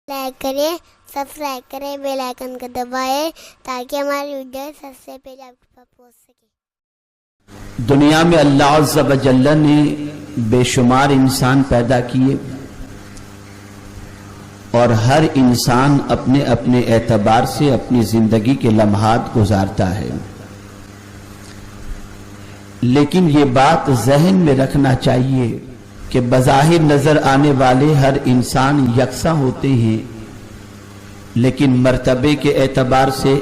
Like کریں، subscribe کریں، bell icon کو دبائیں تاکہ ہماری ویڈیو سب سے پہلے آپ کے پاس پہنچ سکے۔ دنیا میں اللہ عز و جل نے بے شمار انسان پیدا کیے اور ہر انسان اپنے اپنے اعتبار سے اپنی زندگی کے لمحات گزارتا ہے، لیکن یہ بات ذہن میں رکھنا چاہیے کہ بظاہر نظر آنے والے ہر انسان یکساں ہوتے ہیں، لیکن مرتبے کے اعتبار سے،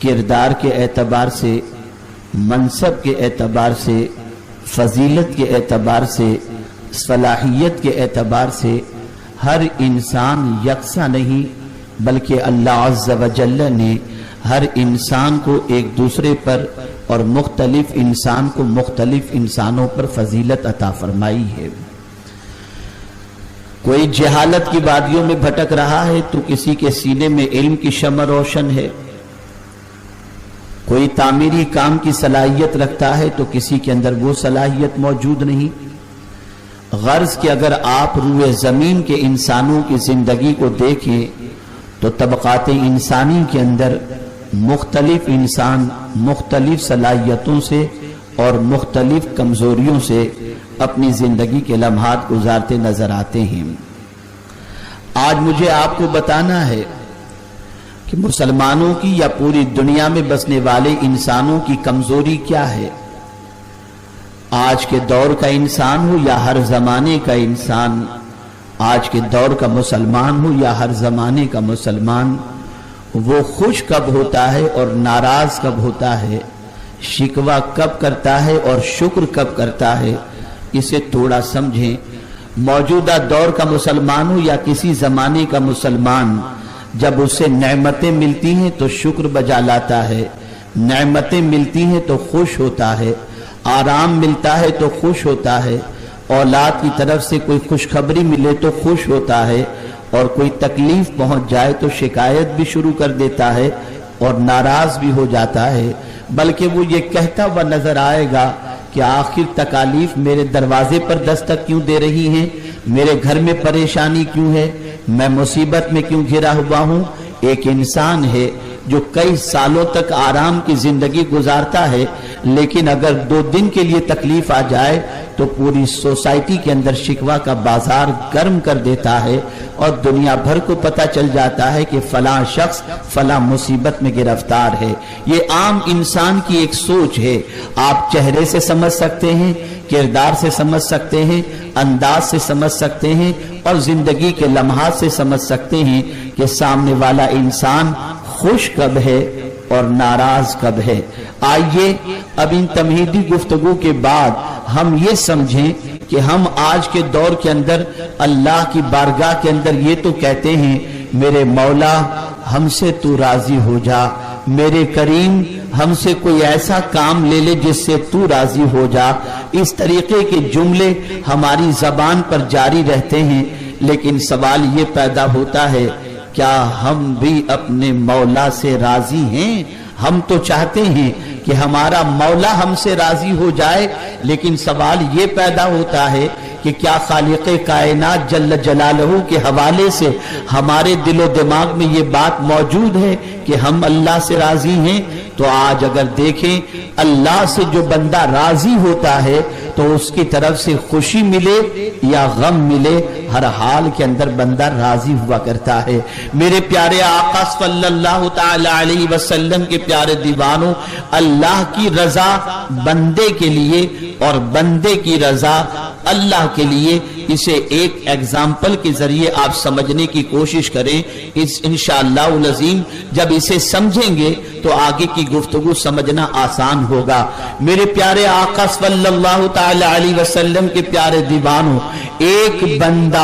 کردار کے اعتبار سے، منصب کے اعتبار سے، فضیلت کے اعتبار سے، صلاحیت کے اعتبار سے ہر انسان یکساں نہیں، بلکہ اللہ عز و جل نے ہر انسان کو ایک دوسرے پر اور مختلف انسان کو مختلف انسانوں پر فضیلت عطا فرمائی ہے۔ کوئی جہالت کی وادیوں میں بھٹک رہا ہے تو کسی کے سینے میں علم کی شمع روشن ہے، کوئی تعمیری کام کی صلاحیت رکھتا ہے تو کسی کے اندر وہ صلاحیت موجود نہیں۔ غرض کہ اگر آپ روئے زمین کے انسانوں کی زندگی کو دیکھیں تو طبقات انسانی کے اندر مختلف انسان مختلف صلاحیتوں سے اور مختلف کمزوریوں سے اپنی زندگی کے لمحات گزارتے نظر آتے ہیں۔ آج مجھے آپ کو بتانا ہے کہ مسلمانوں کی یا پوری دنیا میں بسنے والے انسانوں کی کمزوری کیا ہے۔ آج کے دور کا انسان ہو یا ہر زمانے کا انسان، آج کے دور کا مسلمان ہو یا ہر زمانے کا مسلمان، وہ خوش کب ہوتا ہے اور ناراض کب ہوتا ہے، شکوہ کب کرتا ہے اور شکر کب کرتا ہے، اسے تھوڑا سمجھیں۔ موجودہ دور کا مسلمان ہو یا کسی زمانے کا مسلمان، جب اسے نعمتیں ملتی ہیں تو شکر بجا لاتا ہے، نعمتیں ملتی ہیں تو خوش ہوتا ہے، آرام ملتا ہے تو خوش ہوتا ہے، اولاد کی طرف سے کوئی خوشخبری ملے تو خوش ہوتا ہے، اور کوئی تکلیف پہنچ جائے تو شکایت بھی شروع کر دیتا ہے اور ناراض بھی ہو جاتا ہے، بلکہ وہ یہ کہتا ہوا نظر آئے گا کہ آخر تکالیف میرے دروازے پر دستک کیوں دے رہی ہیں، میرے گھر میں پریشانی کیوں ہے، میں مصیبت میں کیوں گھرا ہوا ہوں۔ ایک انسان ہے جو کئی سالوں تک آرام کی زندگی گزارتا ہے، لیکن اگر 2 دن کے لیے تکلیف آ جائے تو پوری سوسائٹی کے اندر شکوہ کا بازار گرم کر دیتا ہے اور دنیا بھر کو پتہ چل جاتا ہے کہ فلاں شخص فلاں مصیبت میں گرفتار ہے۔ یہ عام انسان کی ایک سوچ ہے۔ آپ چہرے سے سمجھ سکتے ہیں، کردار سے سمجھ سکتے ہیں، انداز سے سمجھ سکتے ہیں اور زندگی کے لمحات سے سمجھ سکتے ہیں کہ سامنے والا انسان خوش کب ہے اور ناراض کب ہے۔ آئیے اب ان تمہیدی گفتگو کے بعد ہم یہ سمجھیں کہ ہم آج کے دور کے اندر اللہ کی بارگاہ کے اندر یہ تو کہتے ہیں، میرے مولا ہم سے تو راضی ہو جا، میرے کریم ہم سے کوئی ایسا کام لے لے جس سے تو راضی ہو جا۔ اس طریقے کے جملے ہماری زبان پر جاری رہتے ہیں، لیکن سوال یہ پیدا ہوتا ہے، کیا ہم بھی اپنے مولا سے راضی ہیں؟ ہم تو چاہتے ہیں کہ ہمارا مولا ہم سے راضی ہو جائے، لیکن سوال یہ پیدا ہوتا ہے کہ کیا خالق کائنات جل جلالہ کے حوالے سے ہمارے دل و دماغ میں یہ بات موجود ہے کہ ہم اللہ سے راضی ہیں؟ تو آج اگر دیکھیں، اللہ سے جو بندہ راضی ہوتا ہے تو اس کی طرف سے خوشی ملے یا غم ملے، ہر حال کے اندر بندہ راضی ہوا کرتا ہے۔ میرے پیارے آقا صلی اللہ تعالی علیہ وسلم کے پیارے دیوانوں، اللہ کی رضا بندے کے لیے اور بندے کی رضا اللہ کے لیے، اسے ایک ایگزامپل کے ذریعے آپ سمجھنے کی کوشش کریں۔ انشاءاللہ العظیم جب اسے سمجھیں گے تو آگے کی گفتگو سمجھنا آسان ہوگا۔ میرے پیارے آقا صلی اللہ تعالی علیہ وسلم کے پیارے دیوانوں، ایک بندہ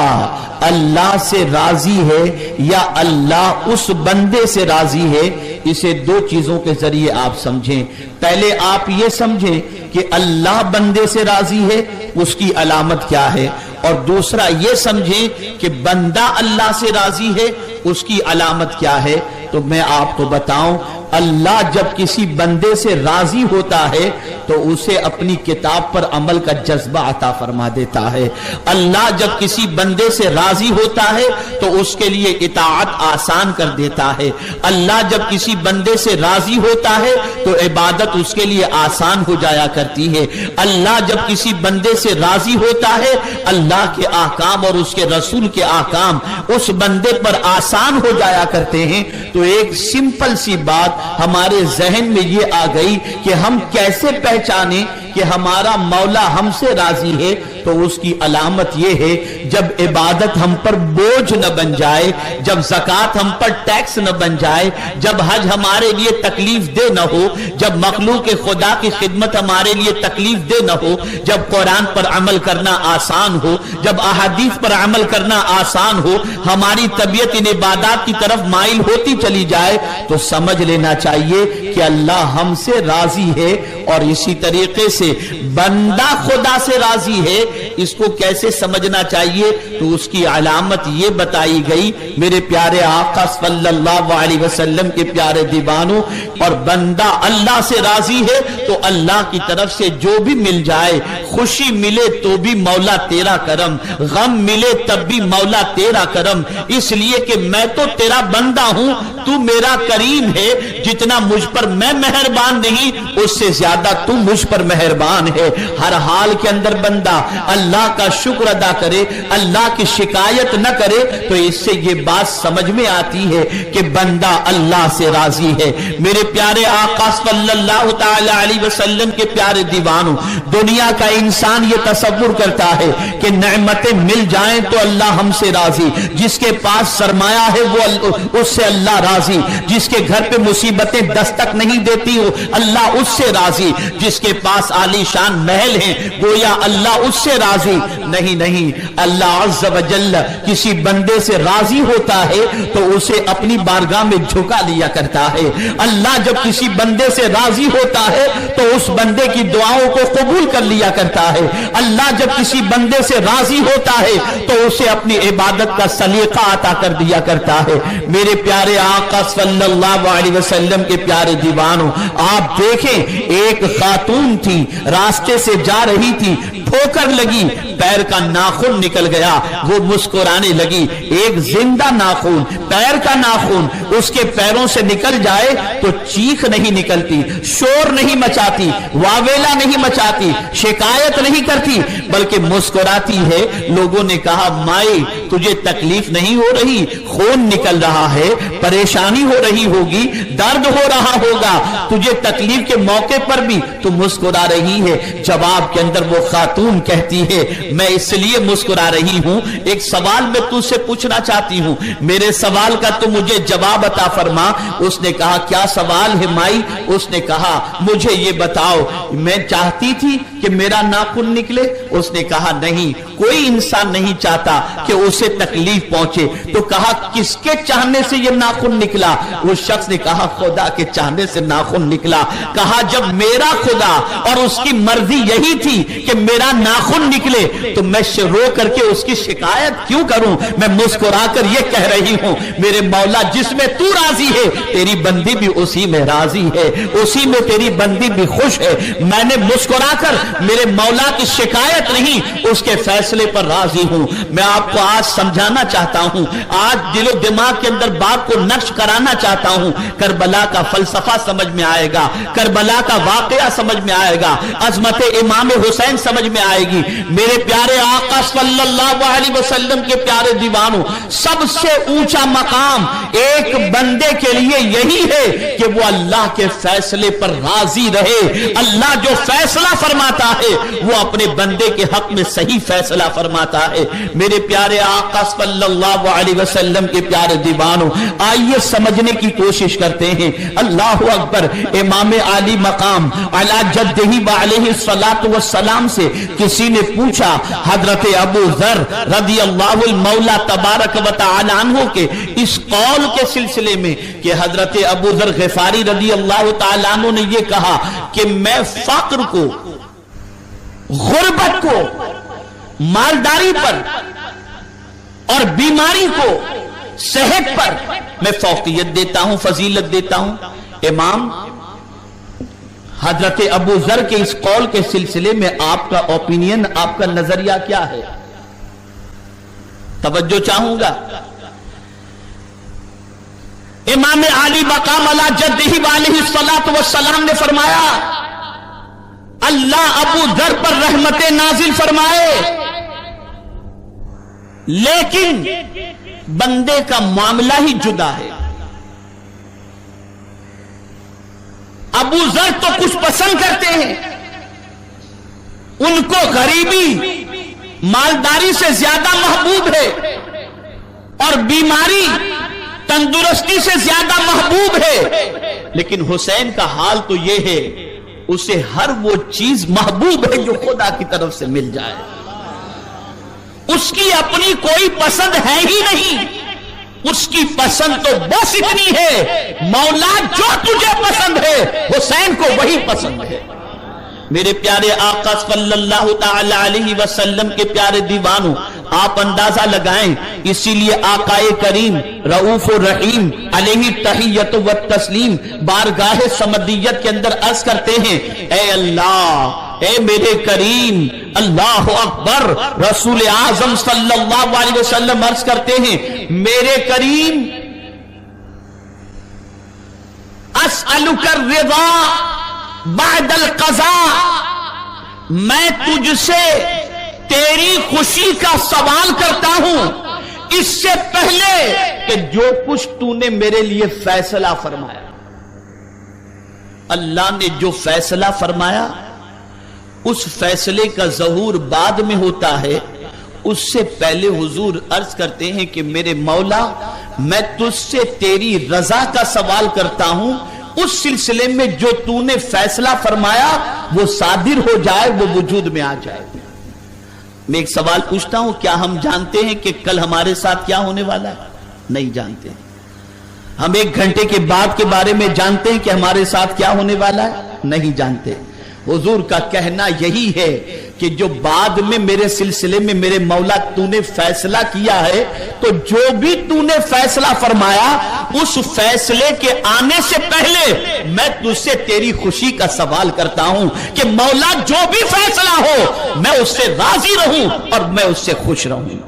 اللہ سے راضی ہے یا اللہ اس بندے سے راضی ہے، اسے 2 چیزوں کے ذریعے آپ سمجھیں۔ پہلے آپ یہ سمجھیں کہ اللہ بندے سے راضی ہے، اس کی علامت کیا ہے، اور دوسرا یہ سمجھیں کہ بندہ اللہ سے راضی ہے، اس کی علامت کیا ہے؟ تو میں آپ کو بتاؤں، اللہ جب کسی بندے سے راضی ہوتا ہے تو اسے اپنی کتاب پر عمل کا جذبہ عطا فرما دیتا ہے۔ اللہ جب کسی بندے سے راضی ہوتا ہے تو اس کے لیے اطاعت آسان کر دیتا ہے۔ اللہ جب کسی بندے سے راضی ہوتا ہے تو عبادت اس کے لیے آسان ہو جایا کرتی ہے۔ اللہ جب کسی بندے سے راضی ہوتا ہے، اللہ کے احکام اور اس کے رسول کے احکام اس بندے پر آسان ہو جایا کرتے ہیں۔ تو ایک سمپل سی بات ہمارے ذہن میں یہ آ گئی کہ ہم کیسے پہچانیں کہ ہمارا مولا ہم سے راضی ہے؟ تو اس کی علامت یہ ہے، جب عبادت ہم پر بوجھ نہ بن جائے، جب زکوٰۃ ہم پر ٹیکس نہ بن جائے، جب حج ہمارے لیے تکلیف دہ نہ ہو، جب مخلوق خدا کی خدمت ہمارے لیے تکلیف دہ نہ ہو، جب قرآن پر عمل کرنا آسان ہو، جب احادیث پر عمل کرنا آسان ہو، ہماری طبیعت ان عبادات کی طرف مائل ہوتی چلی جائے، تو سمجھ لینا چاہیے کہ اللہ ہم سے راضی ہے۔ اور اسی طریقے سے بندہ خدا سے راضی ہے، اس کو کیسے سمجھنا چاہیے؟ تو اس کی علامت یہ بتائی گئی، میرے پیارے آقا صلی اللہ علیہ وسلم کے پیارے دیوانوں، اور بندہ اللہ سے راضی ہے تو اللہ کی طرف سے جو بھی مل جائے، خوشی ملے تو بھی مولا تیرا کرم، غم ملے تب بھی مولا تیرا کرم، اس لیے کہ میں تو تیرا بندہ ہوں، تو میرا کریم ہے، جتنا مجھ پر میں مہربان نہیں اس سے زیادہ تو مجھ پر مہربان ہے۔ ہر حال کے اندر بندہ اللہ کا شکر ادا کرے، اللہ کی شکایت نہ کرے، تو اس سے یہ بات سمجھ میں آتی ہے کہ بندہ اللہ سے راضی ہے۔ میرے پیارے آقا صلی اللہ تعالی علیہ وسلم کے پیارے دیوانوں، دنیا کا انسان یہ تصور کرتا ہے کہ نعمتیں مل جائیں تو اللہ ہم سے راضی، جس کے پاس سرمایہ ہے وہ اس سے اللہ راضی، جس کے گھر پہ مصیبتیں دستک نہیں دیتی ہو اللہ اس سے راضی، جس کے پاس عالی شان محل ہیں گویا اللہ اس سے راضی۔ نہیں، اللہ عز و جل کسی بندے سے راضی ہوتا ہے تو اسے اپنی بارگاہ میں جھکا لیا کرتا ہے۔ اللہ جب کسی بندے سے راضی ہوتا ہے تو اس بندے کی دعاؤں کو قبول کر لیا کرتا ہے۔ اللہ جب کسی بندے سے راضی ہوتا ہے تو اسے اپنی عبادت کا سلیقہ عطا کر دیا کرتا ہے۔ میرے پیارے آقا صلی اللہ علیہ وسلم کے پیارے دیوانوں، آپ دیکھیں، ایک خاتون تھی، راستے سے جا رہی تھی، ٹھوکر لگی، پیر کا ناخن نکل گیا، وہ مسکرانے لگی۔ ایک زندہ ناخن، پیر کا ناخن اس کے پیروں سے نکل جائے تو چیخ نہیں نکلتی، شور نہیں مچاتی، واویلا نہیں مچاتی، شکایت نہیں کرتی، بلکہ مسکراتی ہے۔ لوگوں نے کہا، مائی تجھے تکلیف نہیں ہو رہی؟ خون نکل رہا ہے، پریشانی ہو رہی ہوگی، درد ہو رہا ہوگا، تجھے تکلیف کے موقع پر بھی تو مسکرا رہی ہے۔ جواب کے اندر وہ خاتون کہتی ہے، میں اس لیے مسکرا رہی ہوں، ایک سوال میں تجھ سے پوچھنا چاہتی ہوں، میرے سوال کا تو مجھے جواب عطا فرما۔ اس نے کہا، کیا سوال ہے مائی؟ اس نے کہا، مجھے یہ بتاؤ، میں چاہتی تھی کہ میرا ناخن نکلے؟ اس نے کہا، نہیں، کوئی انسان نہیں چاہتا کہ اسے تکلیف پہنچے۔ تو کہا، کس کے چاہنے سے یہ ناخن نکلا؟ اس شخص نے کہا، خدا کے چاہنے سے ناخن نکلا۔ کہا، جب میرا خدا اور اس کی مرضی یہی تھی کہ میرا ناخن نکلے تو میں رو کر کے اس کی شکایت کیوں کروں؟ میں مسکرا کر یہ کہہ رہی ہوں، میرے مولا جس میں تو راضی ہے تیری بندی بھی اسی میں راضی ہے، اسی میں تیری بندی بھی خوش ہے۔ میں نے مسکرا کر میرے مولا کی شکایت نہیں، اس کے فیصلے پر راضی ہوں۔ میں آپ کو آج سمجھانا چاہتا ہوں، آج دل و دماغ کے اندر بات کو نقش کرانا چاہتا ہوں۔ کربلا کا فلسفہ سمجھ میں آئے گا، کربلا کا واقعہ سمجھ میں آئے گا، عظمت امام حسین سمجھ میں آئے گی۔ میرے پیارے آقا صلی اللہ علیہ وسلم کے پیارے دیوانوں، سب سے اونچا مقام ایک بندے کے لیے یہی ہے کہ وہ اللہ کے فیصلے پر راضی رہے۔ اللہ جو فیصلہ فرماتا ہے وہ اپنے بندے کے حق میں صحیح فیصلہ فرماتا ہے۔ میرے پیارے آقا صلی اللہ علیہ وسلم کے پیارے دیوانوں، آئیے سمجھنے کی کوشش کرتے ہیں۔ اللہ اکبر۔ امام عالی مقام علی جدہ علیہ الصلوۃ والسلام سے کسی نے پوچھا، حضرت ابو ذر رضی اللہ المولا تبارک و تعالی عنہ کے اس قول کے سلسلے میں کہ حضرت ابو ذر غفاری رضی اللہ تعالی عنہ نے یہ کہا کہ میں فقر کو، غربت کو، مالداری پر اور بیماری کو صحت پر میں فوقیت دیتا ہوں، فضیلت دیتا ہوں۔ امام حضرت ابو ذر کے اس قول کے سلسلے میں آپ کا اوپینین، آپ کا نظریہ کیا ہے؟ توجہ چاہوں گا۔ امام علی مقام علی جدہ علیہ الصلوۃ والسلام نے فرمایا اللہ ابو ذر پر رحمت نازل فرمائے، لیکن بندے کا معاملہ ہی جدا ہے۔ ابو ذر تو کچھ پسند کرتے ہیں، ان کو غریبی مالداری سے زیادہ محبوب ہے، اور بیماری تندرستی سے زیادہ محبوب ہے، لیکن حسین کا حال تو یہ ہے اسے ہر وہ چیز محبوب ہے جو خدا کی طرف سے مل جائے، اس کی اپنی کوئی پسند ہے ہی نہیں، اس کی پسند تو بس اتنی ہے مولا جو تجھے پسند ہے حسین کو وہی پسند ہے۔ میرے پیارے آقا صلی اللہ تعالی علیہ وسلم کے پیارے دیوانوں، آپ اندازہ لگائیں، اسی لیے آقا کریم رؤوف الرحیم علیہ تحیت و تسلیم بارگاہ سمدیت کے اندر عرض کرتے ہیں اے اللہ، اے میرے کریم، اللہ اکبر۔ رسول اعظم صلی اللہ علیہ وسلم عرض کرتے ہیں میرے کریم، اسألک الرضا بعد القضاء، میں تجھ سے تیری خوشی کا سوال کرتا ہوں اس سے پہلے کہ جو کچھ تو نے میرے لیے فیصلہ فرمایا۔ اللہ نے جو فیصلہ فرمایا اس فیصلے کا ظہور بعد میں ہوتا ہے، اس سے پہلے حضور عرض کرتے ہیں کہ میرے مولا، میں تجھ سے تیری رضا کا سوال کرتا ہوں، اس سلسلے میں جو تو نے فیصلہ فرمایا وہ صادر ہو جائے، وہ وجود میں آ جائے۔ میں ایک سوال پوچھتا ہوں، کیا ہم جانتے ہیں کہ کل ہمارے ساتھ کیا ہونے والا ہے؟ نہیں جانتے۔ ہم 1 گھنٹے کے بعد کے بارے میں جانتے ہیں کہ ہمارے ساتھ کیا ہونے والا ہے؟ نہیں جانتے۔ حضور کا کہنا یہی ہے کہ جو بعد میں میرے سلسلے میں میرے مولا تو نے فیصلہ کیا ہے، تو جو بھی تو نے فیصلہ فرمایا اس فیصلے کے آنے سے پہلے میں تجھ سے تیری خوشی کا سوال کرتا ہوں کہ مولا جو بھی فیصلہ ہو میں اس سے راضی رہوں اور میں اس سے خوش رہوں۔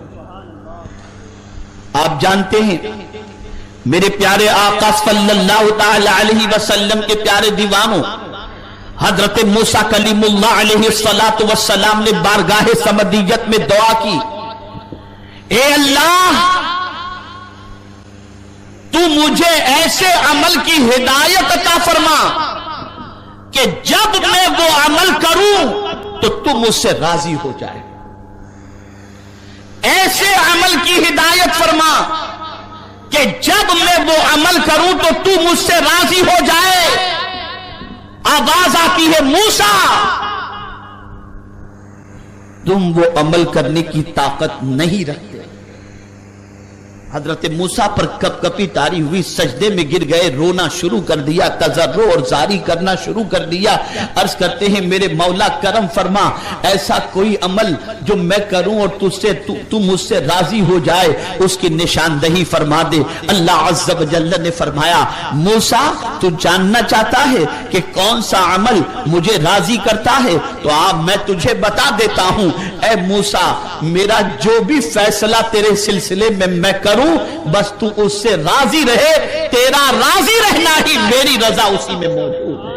آپ جانتے ہیں میرے پیارے آقا صلی اللہ تعالی علیہ وسلم کے پیارے دیوانوں، حضرت موسیٰ کلیم اللہ علیہ السلام نے بارگاہ سمدیت میں دعا کی، اے اللہ، تو مجھے ایسے عمل کی ہدایت عطا فرما کہ جب میں وہ عمل کروں تو تم مجھ سے راضی ہو جائے۔ ایسے عمل کی ہدایت فرما کہ جب میں وہ عمل کروں تو تم مجھ سے راضی ہو جائے۔ آواز آتی ہے موسیٰ، تم وہ عمل کرنے کی طاقت نہیں رکھتے۔ حضرت موسیٰ پر کپ کپی تاری ہوئی، سجدے میں گر گئے، رونا شروع کر دیا، تضرع اور زاری کرنا شروع کر دیا۔ عرض کرتے ہیں میرے مولا کرم فرما، ایسا کوئی عمل جو میں کروں اور تو مجھ سے راضی ہو جائے اس کی نشاندہی فرما دے۔ اللہ عز و جل نے فرمایا موسیٰ، تو جاننا چاہتا ہے کہ کون سا عمل مجھے راضی کرتا ہے؟ تو میں تجھے بتا دیتا ہوں، اے موسیٰ، میرا جو بھی فیصلہ تیرے سلسلے میں کروں بس تو اس سے راضی رہے، تیرا راضی رہنا ہی میری رضا اسی میں موجود ہے۔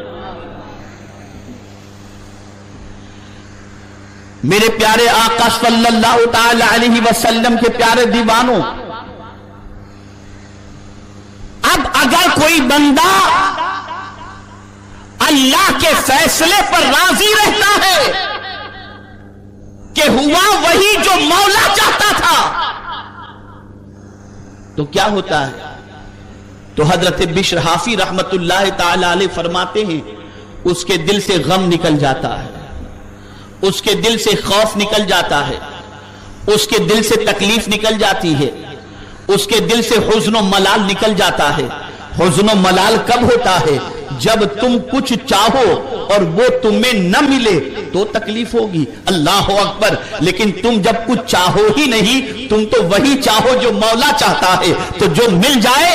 میرے پیارے آقا صلی اللہ تعالی علیہ وسلم کے پیارے دیوانوں، اب اگر کوئی بندہ اللہ کے فیصلے پر راضی رہتا ہے کہ ہوا وہی جو مولا چاہتا تھا، تو کیا ہوتا ہے؟ تو حضرت بشر حافی رحمت اللہ تعالی علیہ فرماتے ہیں اس کے دل سے غم نکل جاتا ہے، اس کے دل سے خوف نکل جاتا ہے، اس کے دل سے تکلیف نکل جاتی ہے، اس کے دل سے حزن و ملال نکل جاتا ہے۔ حزن و ملال کب ہوتا ہے؟ جب تم کچھ چاہو اور وہ تمہیں نہ ملے تو تکلیف ہوگی، اللہ اکبر، لیکن تم جب کچھ چاہو ہی نہیں، تم تو وہی چاہو جو مولا چاہتا ہے، تو جو مل جائے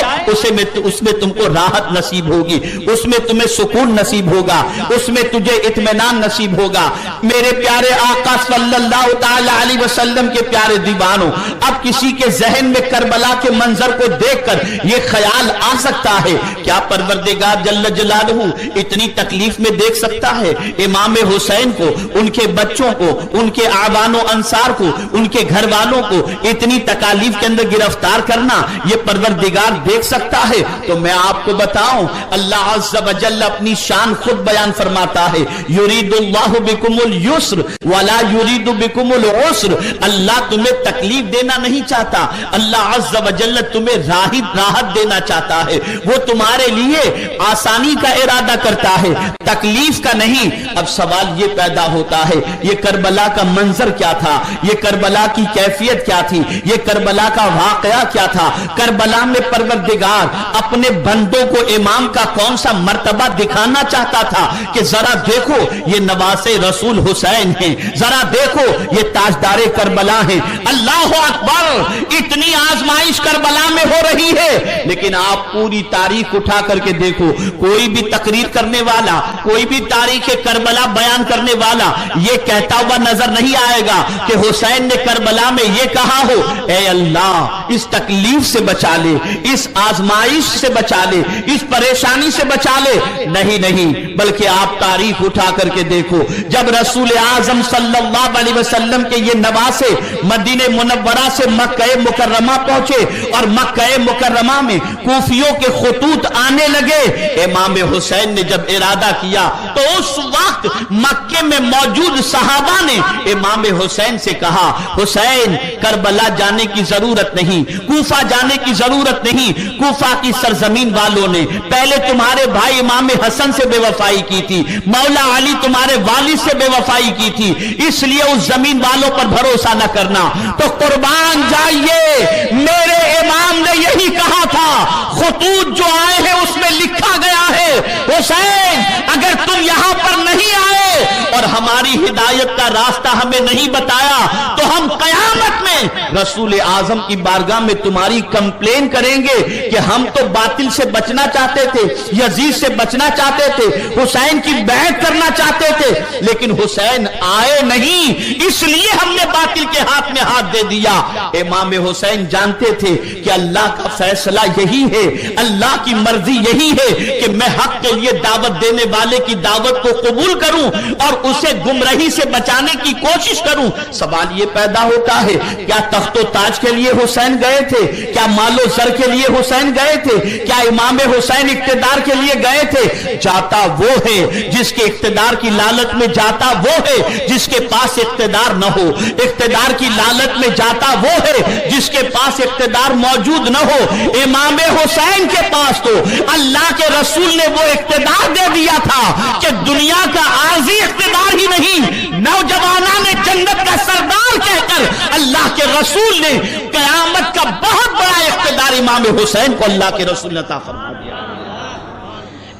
اس میں تم کو راحت نصیب ہوگی، اس میں تمہیں سکون نصیب ہوگا، اس میں تجھے اطمینان نصیب ہوگا۔ میرے پیارے آقا صلی اللہ تعالی علیہ وسلم کے پیارے دیوانوں، اب کسی کے ذہن میں کربلا کے منظر کو دیکھ کر یہ خیال آ سکتا ہے کیا پروردگار جل جلالہ اتنی تکلیف میں دیکھ سکتا ہے امام حسین کو، ان کے بچوں کو، ان کے اعوان و انصار کو، ان کے گھر والوں کو اتنی تکالیف کے اندر گرفتار کرنا یہ پروردگار دیکھ سکتا ہے؟ تو میں آپ کو بتاؤں، اللہ عز و جل اپنی شان خود بیان فرماتا ہے، یرید اللہ بکم اليسر ولا یرید بکم العسر، اللہ تمہیں تکلیف دینا نہیں چاہتا، اللہ عز و جل تمہیں راحت دینا چاہتا ہے، وہ تمہارے لیے آسانی کا ارادہ کرتا ہے، تکلیف کا نہیں۔ اب سوال یہ پیدا ہوتا ہے، یہ کربلا کا منظر کیا تھا، یہ کربلا کی کیفیت کیا تھی، یہ کربلا کا واقعہ کیا تھا؟ کربلا میں پروردگار اپنے بندوں کو امام کا کون سا مرتبہ دکھانا چاہتا تھا کہ ذرا دیکھو یہ نواز رسول حسین ہیں، ذرا دیکھو یہ تاجدار کربلا ہیں۔ اللہ اکبر، اتنی آزمائش کربلا میں ہو رہی ہے، لیکن آپ پوری تاریخ اٹھا کر کے دیکھو، کوئی بھی تقریر کرنے والا، کوئی بھی تاریخ کربلا بیان کرنے والا یہ کہتا ہوا نظر نہیں آئے گا کہ حسین نے کربلا میں یہ کہا ہو، اے اللہ اس تکلیف سے بچا لے، اس آزمائش سے بچا لے، اس پریشانی سے بچا لے۔ نہیں، بلکہ آپ تاریخ اٹھا کر کے دیکھو، جب رسول اعظم صلی اللہ علیہ وسلم کے یہ نواسے مدینہ منورہ سے مکہ مکرمہ پہنچے اور مکہ مکرمہ میں کوفیوں کے خطوط آنے لگے، امام حسین نے جب ارادہ کیا تو اس وقت مکے میں موجود صحابہ نے امام حسین سے کہا، حسین کربلا جانے کی ضرورت نہیں، کوفہ جانے کی ضرورت نہیں، کوفہ کی سرزمین والوں نے پہلے تمہارے بھائی امام حسن سے بے وفائی کی تھی، مولا علی تمہارے والد سے بے وفائی کی تھی، اس لیے اس زمین والوں پر بھروسہ نہ کرنا۔ تو قربان جائیے، میرے امام نے یہی کہا تھا، خطوط جو آئے ہیں اس میں لکھا گیا ہے، حسین اگر تم یہاں پر نہیں آئے اور ہماری ہدایت کا راستہ ہمیں نہیں بتایا تو ہم قیامت میں رسول اعظم کی بارگاہ میں تمہاری کمپلین کریں گے کہ ہم تو باطل سے بچنا چاہتے تھے، یزید سے بچنا چاہتے تھے، حسین کی بیعت کرنا چاہتے تھے، لیکن حسین آئے نہیں، اس لیے ہم نے باطل کے ہاتھ میں ہاتھ دے دیا۔ امام حسین جانتے تھے کہ اللہ کا فیصلہ یہی ہے، اللہ کی مرضی یہی ہے کہ میں حق کے لیے دعوت دینے والے کی دعوت کو قبول کروں اور اسے گمراہی سے بچانے کی کوشش کروں۔ سوال یہ پیدا ہوتا ہے، کیا تخت و تاج کے لیے حسین گئے تھے؟ کیا مال و زر کے لیے حسین گئے تھے؟ کیا امام حسین اقتدار کے لیے گئے تھے؟ جاتا وہ ہے جس کے اقتدار کی لالچ میں جاتا وہ ہے جس کے پاس اقتدار نہ ہو، اقتدار کی لالچ میں جاتا وہ ہے جس کے پاس اقتدار موجود نہ ہو۔ امام حسین کے پاس تو اللہ کے رسول نے وہ اقتدار دے دیا تھا کہ دنیا کا عارضی اقتدار ہی نہیں، نوجوانان جنت کا سردار کہہ کر اللہ کے رسول نے قیامت کا بہت بڑا اقتدار امام حسین کو اللہ کے رسول نے عطا فرما دیا۔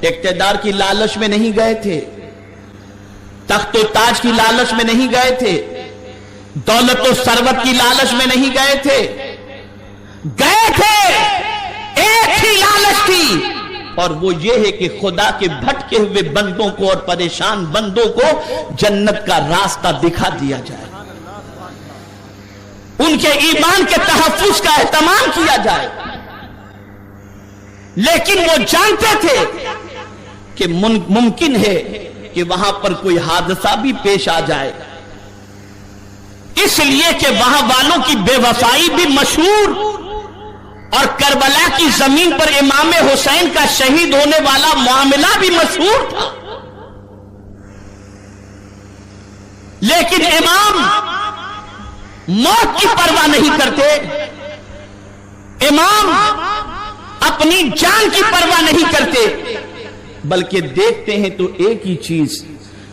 اقتدار کی لالچ میں نہیں گئے تھے، تخت و تاج کی لالچ میں نہیں گئے تھے، دولت و ثروت کی لالچ میں نہیں گئے تھے، گئے تھے ایک ہی لالچ تھی، اور وہ یہ ہے کہ خدا کے بھٹکے ہوئے بندوں کو اور پریشان بندوں کو جنت کا راستہ دکھا دیا جائے، ان کے ایمان کے تحفظ کا اہتمام کیا جائے۔ لیکن وہ جانتے تھے کہ ممکن ہے کہ وہاں پر کوئی حادثہ بھی پیش آ جائے، اس لیے کہ وہاں والوں کی بے وفائی بھی مشہور، اور کربلا کی زمین پر امام حسین کا شہید ہونے والا معاملہ بھی مشہور تھا۔ لیکن امام موت کی پرواہ نہیں کرتے، امام اپنی جان کی پرواہ نہیں کرتے، بلکہ دیکھتے ہیں تو ایک ہی چیز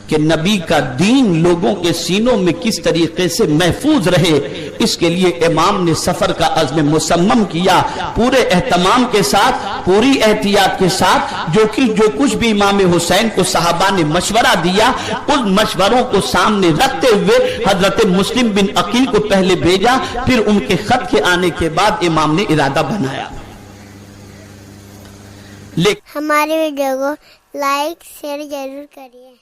کہ نبی کا دین لوگوں کے سینوں میں کس طریقے سے محفوظ رہے، اس کے لیے امام نے سفر کا عزم مصمم کیا، پورے اہتمام کے ساتھ، پوری احتیاط کے ساتھ، جو کچھ بھی امام حسین کو صحابہ نے مشورہ دیا، ان مشوروں کو سامنے رکھتے ہوئے حضرت مسلم بن عقیل کو پہلے بھیجا، پھر ان کے خط کے آنے کے بعد امام نے ارادہ بنایا۔ ہمارے ویڈیو کو لائک شیئر ضرور کریے۔